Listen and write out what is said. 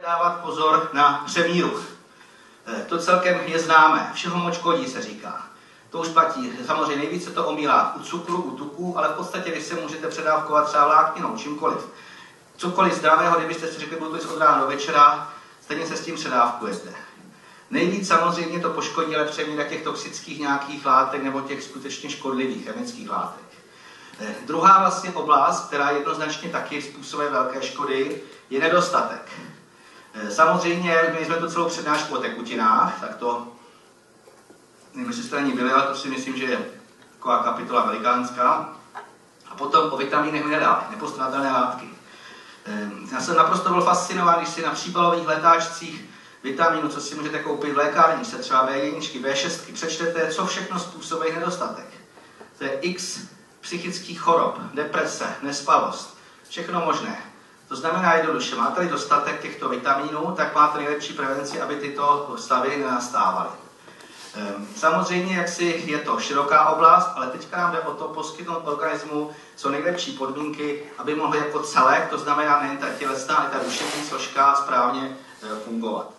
Dávat pozor na přemíru. To celkem je známé. Všeho moc škodí, se říká. To už platí. Samozřejmě nejvíce to omílá u cukru, u tuků, ale v podstatě vy se můžete předávkovat třeba vlákninou, čímkoliv. Cokoliv zdravého, kdybyste si řekli, budu to jíst od rána do večera, stejně se s tím předávkujete. Nejvíc samozřejmě to poškodí ale přemíra těch toxických nějakých látek nebo těch skutečně škodlivých chemických látek. Druhá vlastně oblast, která jednoznačně taky způsobuje velké škody, je nedostatek. Samozřejmě, měli jsme tu celou přednášku o tekutinách, tak to, nevím, jestli jste ani byli, ale to si myslím, že je taková kapitola velikánská. A potom o vitamínech, minerálech, nepostradatelné látky. Já jsem naprosto byl fascinován, když si na příbalových letáčcích vitamínu, co si můžete koupit v lékárně, se třeba B1, B6, přečtete, co všechno způsobuje nedostatek. To je x psychických chorob, deprese, nespavost, všechno možné. To znamená jednoduše, máte-li dostatek těchto vitamínů, tak máte nejlepší prevenci, aby tyto stavy nenastávaly. Samozřejmě, jaksi je to široká oblast, ale teďka nám jde o to poskytnout organismu co nejlepší podmínky, aby mohl jako celek, to znamená nejen ta tělesná, ale ta duševní složka správně fungovat.